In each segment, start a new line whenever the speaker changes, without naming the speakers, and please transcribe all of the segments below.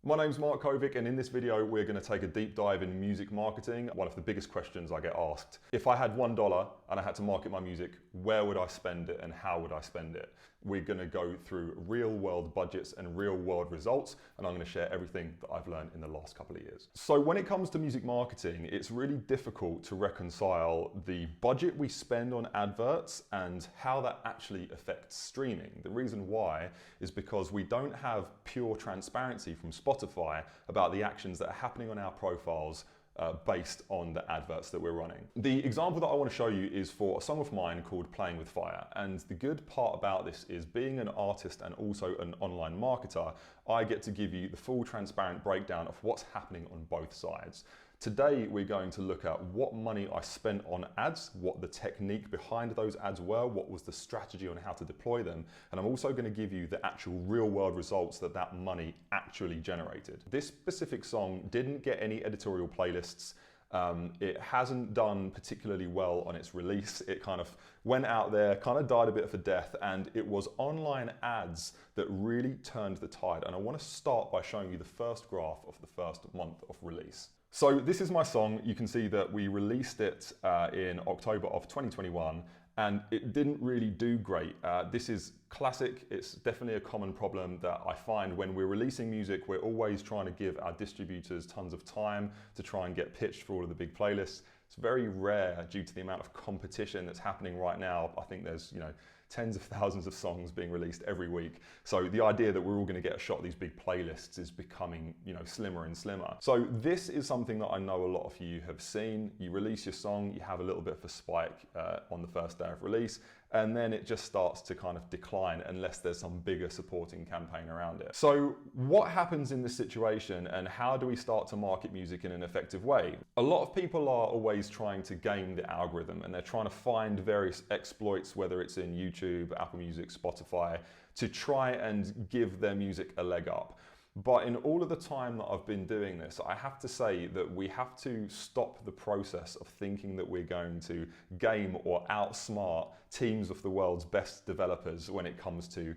My name's Mark Kovic, and in this video we're going to take a deep dive in music marketing. One of the biggest questions I get asked. If I had $1 and I had to market my music, where would I spend it and how would I spend it? We're going to go through real world budgets and real world results, and I'm going to share everything that I've learned in the last couple of years. So when it comes to music marketing, it's really difficult to reconcile the budget we spend on adverts and how that actually affects streaming. The reason why is because we don't have pure transparency from Spotify about the actions that are happening on our profiles based on the adverts that we're running. The example that I want to show you is for a song of mine called Playing with Fire. And the good part about this is, being an artist and also an online marketer, I get to give you the full transparent breakdown of what's happening on both sides. Today, we're going to look at what money I spent on ads, what the technique behind those ads were, what was the strategy on how to deploy them, and I'm also going to give you the actual real world results that money actually generated. This specific song didn't get any editorial playlists. It hasn't done particularly well on its release. It kind of went out there, kind of died a bit of a death, and it was online ads that really turned the tide. And I want to start by showing you the first graph of the first month of release. So this is my song. You can see that we released it in October of 2021, and it didn't really do great. This is classic. It's definitely a common problem that I find when we're releasing music. We're always trying to give our distributors tons of time to try and get pitched for all of the big playlists. It's very rare due to the amount of competition that's happening right now. I think there's, tens of thousands of songs being released every week. So the idea that we're all going to get a shot at these big playlists is becoming, slimmer and slimmer. So this is something that I know a lot of you have seen. You release your song, you have a little bit of a spike on the first day of release, and then it just starts to kind of decline unless there's some bigger supporting campaign around it. So what happens in this situation, and how do we start to market music in an effective way? A lot of people are always trying to game the algorithm, and they're trying to find various exploits, whether it's in YouTube, Apple Music, Spotify, to try and give their music a leg up. But in all of the time that I've been doing this, I have to say that we have to stop the process of thinking that we're going to game or outsmart teams of the world's best developers when it comes to,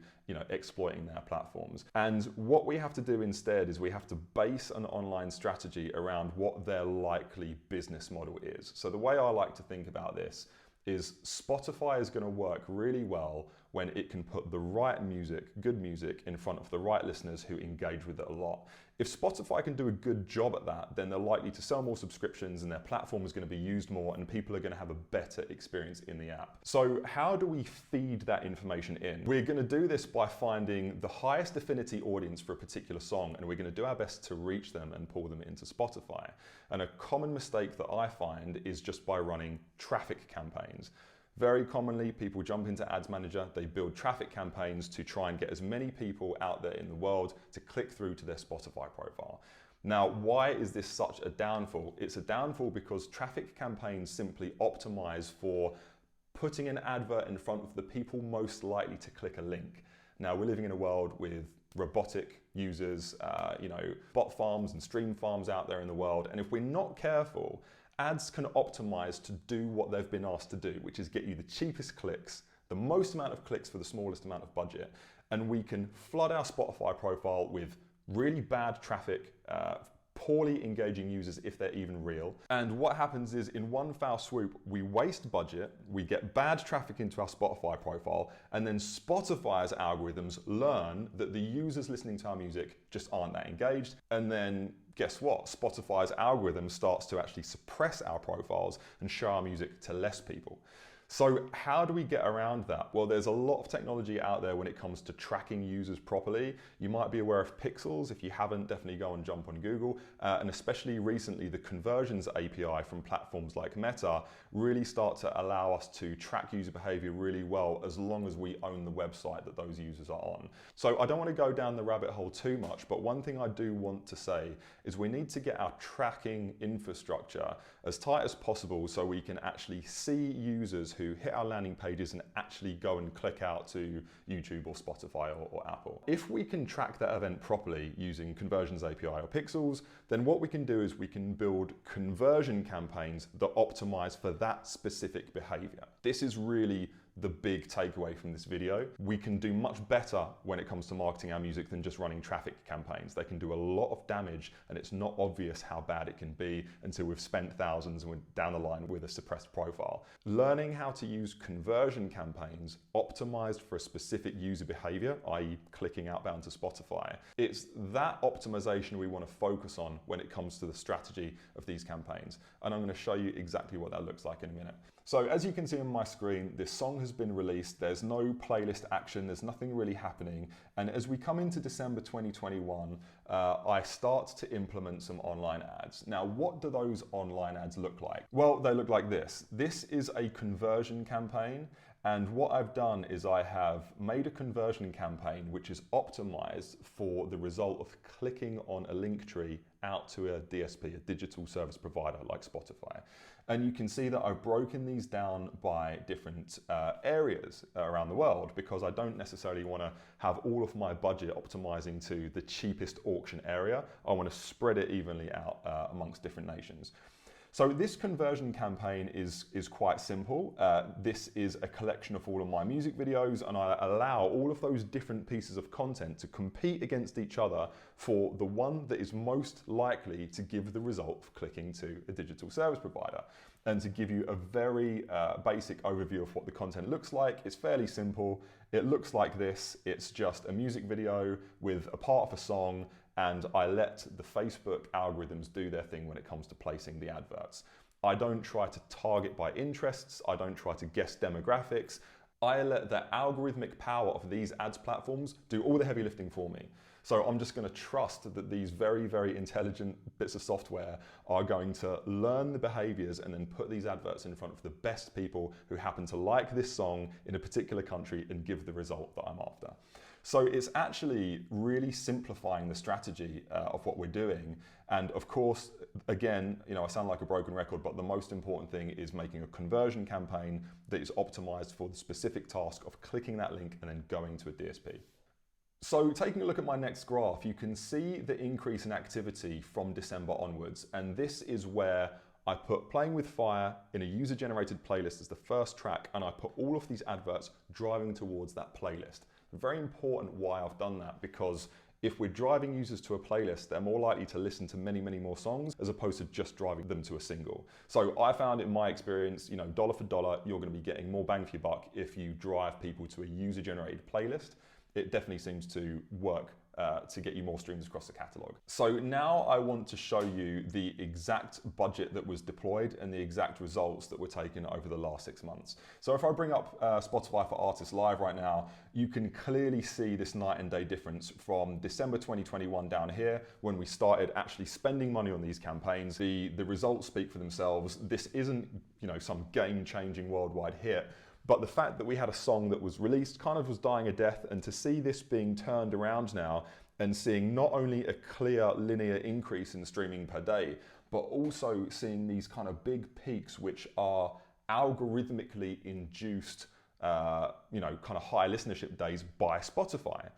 exploiting their platforms. And what we have to do instead is we have to base an online strategy around what their likely business model is. So the way I like to think about this is Spotify is going to work really well when it can put the right music, good music, in front of the right listeners who engage with it a lot. If Spotify can do a good job at that, then they're likely to sell more subscriptions and their platform is going to be used more and people are going to have a better experience in the app. So how do we feed that information in? We're going to do this by finding the highest affinity audience for a particular song, and we're going to do our best to reach them and pull them into Spotify. And a common mistake that I find is just by running traffic campaigns. Very commonly, people jump into Ads Manager, they build traffic campaigns to try and get as many people out there in the world to click through to their Spotify profile. Now, why is this such a downfall? It's a downfall because traffic campaigns simply optimize for putting an advert in front of the people most likely to click a link. Now, we're living in a world with robotic users, bot farms and stream farms out there in the world. And if we're not careful, ads can optimize to do what they've been asked to do, which is get you the cheapest clicks, the most amount of clicks for the smallest amount of budget. And we can flood our Spotify profile with really bad traffic, poorly engaging users if they're even real. And what happens is, in one foul swoop, we waste budget, we get bad traffic into our Spotify profile, and then Spotify's algorithms learn that the users listening to our music just aren't that engaged. And then guess what? Spotify's algorithm starts to actually suppress our profiles and show our music to less people. So how do we get around that? Well, there's a lot of technology out there when it comes to tracking users properly. You might be aware of Pixels. If you haven't, definitely go and jump on Google. And especially recently, the Conversions API from platforms like Meta really start to allow us to track user behavior really well, as long as we own the website that those users are on. So I don't want to go down the rabbit hole too much, but one thing I do want to say is we need to get our tracking infrastructure as tight as possible so we can actually see users who hit our landing pages and actually go and click out to YouTube or Spotify or Apple. If we can track that event properly using Conversions API or Pixels, then what we can do is we can build conversion campaigns that optimize for that specific behavior. This is really the big takeaway from this video. We can do much better when it comes to marketing our music than just running traffic campaigns. They can do a lot of damage, and it's not obvious how bad it can be until we've spent thousands and we're down the line with a suppressed profile. Learning how to use conversion campaigns optimized for a specific user behavior, i.e. clicking outbound to Spotify, it's that optimization we want to focus on when it comes to the strategy of these campaigns. And I'm going to show you exactly what that looks like in a minute. So as you can see on my screen, this song has been released. There's no playlist action. There's nothing really happening. And as we come into December 2021, I start to implement some online ads. Now, what do those online ads look like? Well, they look like this. This is a conversion campaign. And what I've done is I have made a conversion campaign which is optimized for the result of clicking on a link tree out to a DSP, a digital service provider like Spotify. And you can see that I've broken these down by different areas around the world, because I don't necessarily want to have all of my budget optimizing to the cheapest auction area. I want to spread it evenly out amongst different nations. So this conversion campaign is quite simple. This is a collection of all of my music videos, and I allow all of those different pieces of content to compete against each other for the one that is most likely to give the result of clicking to a digital service provider. And to give you a very basic overview of what the content looks like, it's fairly simple. It looks like this. It's just a music video with a part of a song, and I let the Facebook algorithms do their thing when it comes to placing the adverts. I don't try to target by interests. I don't try to guess demographics. I let the algorithmic power of these ads platforms do all the heavy lifting for me. So I'm just going to trust that these very, very intelligent bits of software are going to learn the behaviors and then put these adverts in front of the best people who happen to like this song in a particular country and give the result that I'm after. So it's actually really simplifying the strategy of what we're doing. And of course, again, I sound like a broken record, but the most important thing is making a conversion campaign that is optimized for the specific task of clicking that link and then going to a DSP. So taking a look at my next graph, you can see the increase in activity from December onwards. And this is where I put Playing with Fire in a user-generated playlist as the first track, and I put all of these adverts driving towards that playlist. Very important why I've done that, because if we're driving users to a playlist, they're more likely to listen to many, many more songs as opposed to just driving them to a single. So I found in my experience, dollar for dollar, you're going to be getting more bang for your buck if you drive people to a user-generated playlist. It definitely seems to work to get you more streams across the catalog. So now I want to show you the exact budget that was deployed and the exact results that were taken over the last 6 months. So if I bring up Spotify for Artists Live right now, you can clearly see this night and day difference from December 2021 down here, when we started actually spending money on these campaigns. The results speak for themselves. This isn't, some game-changing worldwide hit. But the fact that we had a song that was released kind of was dying a death, and to see this being turned around now and seeing not only a clear linear increase in streaming per day, but also seeing these kind of big peaks which are algorithmically induced, kind of high listenership days by Spotify.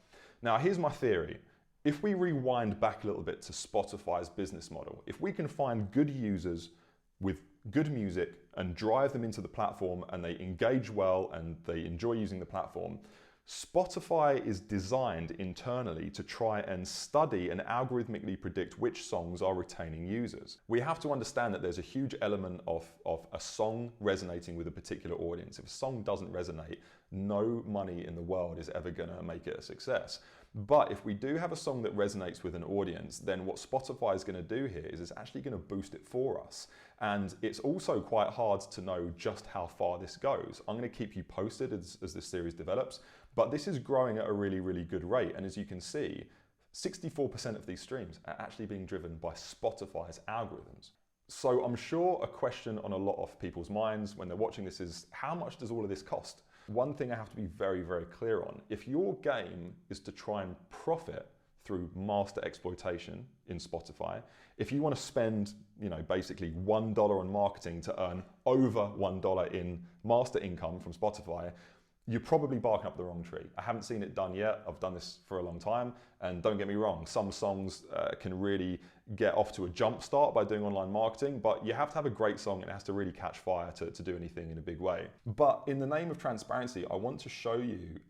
Now, here's my theory. If we rewind back a little bit to Spotify's business model, if we can find good users with good music and drive them into the platform and they engage well and they enjoy using the platform, Spotify is designed internally to try and study and algorithmically predict which songs are retaining users. We have to understand that there's a huge element of a song resonating with a particular audience. If a song doesn't resonate, no money in the world is ever going to make it a success. But if we do have a song that resonates with an audience, then what Spotify is going to do here is it's actually going to boost it for us. And it's also quite hard to know just how far this goes. I'm going to keep you posted as this series develops, but this is growing at a really, really good rate. And as you can see, 64% of these streams are actually being driven by Spotify's algorithms. So I'm sure a question on a lot of people's minds when they're watching this is, how much does all of this cost? One thing I have to be very, very clear on, if your game is to try and profit through master exploitation in Spotify, if you want to spend, basically $1 on marketing to earn over $1 in master income from Spotify, you're probably barking up the wrong tree. I haven't seen it done yet. I've done this for a long time, and don't get me wrong, some songs can really get off to a jump start by doing online marketing, but you have to have a great song and it has to really catch fire to do anything in a big way. But in the name of transparency, I want to show you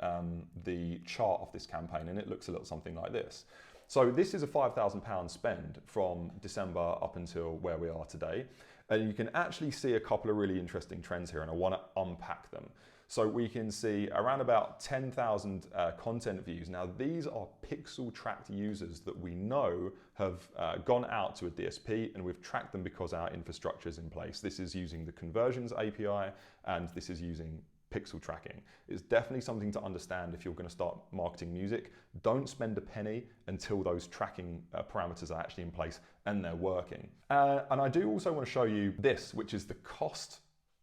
the chart of this campaign, and it looks a little something like this. So this is a £5,000 spend from December up until where we are today. And you can actually see a couple of really interesting trends here, and I want to unpack them. So we can see around about 10,000 content views. Now these are pixel tracked users that we know have gone out to a DSP, and we've tracked them because our infrastructure is in place. This is using the Conversions API, and this is using pixel tracking. It's definitely something to understand if you're going to start marketing music. Don't spend a penny until those tracking parameters are actually in place and they're working. And I do also want to show you this, which is the cost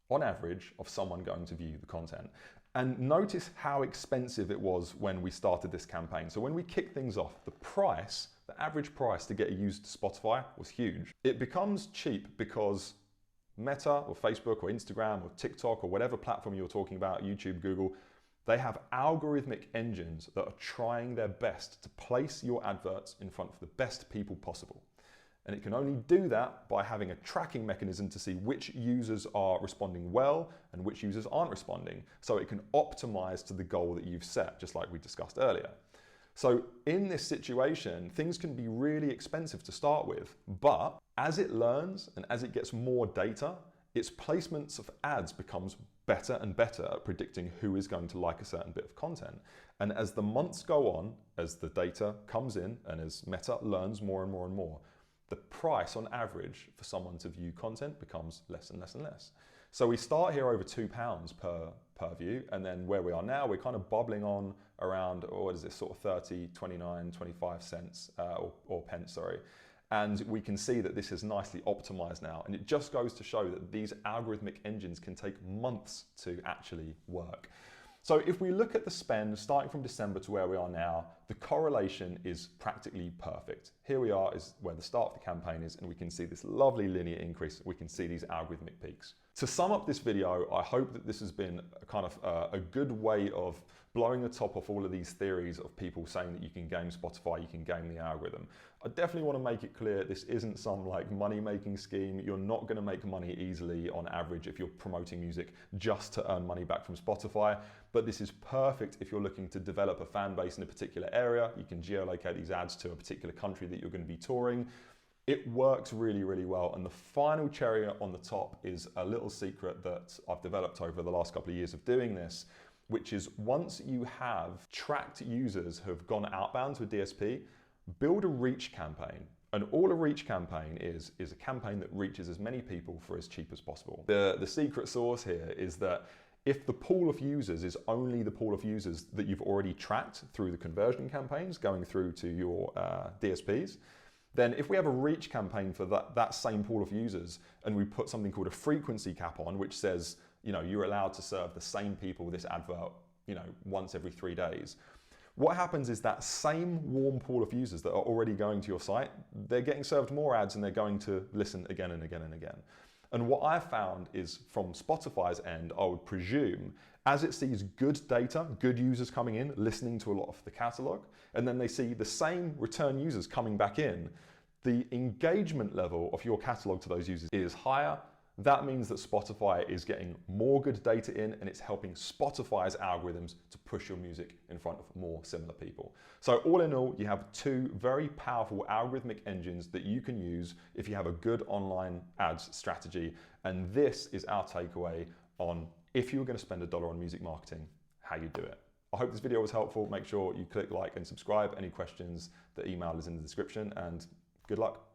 on average of someone going to view the content. And notice how expensive it was when we started this campaign. So when we kicked things off, the average price to get a user to Spotify was huge. It becomes cheap because Meta or Facebook or Instagram or TikTok or whatever platform you're talking about, YouTube, Google, they have algorithmic engines that are trying their best to place your adverts in front of the best people possible. And it can only do that by having a tracking mechanism to see which users are responding well and which users aren't responding. So it can optimize to the goal that you've set, just like we discussed earlier. So in this situation, things can be really expensive to start with, but as it learns and as it gets more data, its placements of ads becomes better and better at predicting who is going to like a certain bit of content. And as the months go on, as the data comes in and as Meta learns more and more and more, the price on average for someone to view content becomes less and less and less. So we start here over £2 per view, and then where we are now, we're kind of bubbling on around, or what is this, sort of 30, 29, 25 cents, or pence, sorry. And we can see that this is nicely optimized now. And it just goes to show that these algorithmic engines can take months to actually work. So if we look at the spend starting from December to where we are now, the correlation is practically perfect. Here we are is where the start of the campaign is, and we can see this lovely linear increase. We can see these algorithmic peaks. To sum up this video, I hope that this has been a kind of a good way of blowing the top off all of these theories of people saying that you can game Spotify, you can game the algorithm. I definitely want to make it clear this isn't some like money-making scheme. You're not going to make money easily on average if you're promoting music just to earn money back from Spotify. But this is perfect if you're looking to develop a fan base in a particular area. You can geolocate these ads to a particular country that you're going to be touring. It works really, really well. And the final cherry on the top is a little secret that I've developed over the last couple of years of doing this, which is once you have tracked users who have gone outbound to a DSP, build a reach campaign. And all a reach campaign is a campaign that reaches as many people for as cheap as possible. The secret sauce here is that if the pool of users is only the pool of users that you've already tracked through the conversion campaigns going through to your DSPs, then if we have a reach campaign for that same pool of users and we put something called a frequency cap on, which says, you're allowed to serve the same people this advert, once every 3 days. What happens is that same warm pool of users that are already going to your site, they're getting served more ads and they're going to listen again and again and again. And what I found is from Spotify's end, I would presume, as it sees good data, good users coming in, listening to a lot of the catalog, and then they see the same return users coming back in, the engagement level of your catalog to those users is higher. That means that Spotify is getting more good data in, and it's helping Spotify's algorithms to push your music in front of more similar people. So all in all, you have two very powerful algorithmic engines that you can use if you have a good online ads strategy. And this is our takeaway on if you were going to spend $1 on music marketing, how you do it. I hope this video was helpful. Make sure you click like and subscribe. Any questions, the email is in the description, and good luck.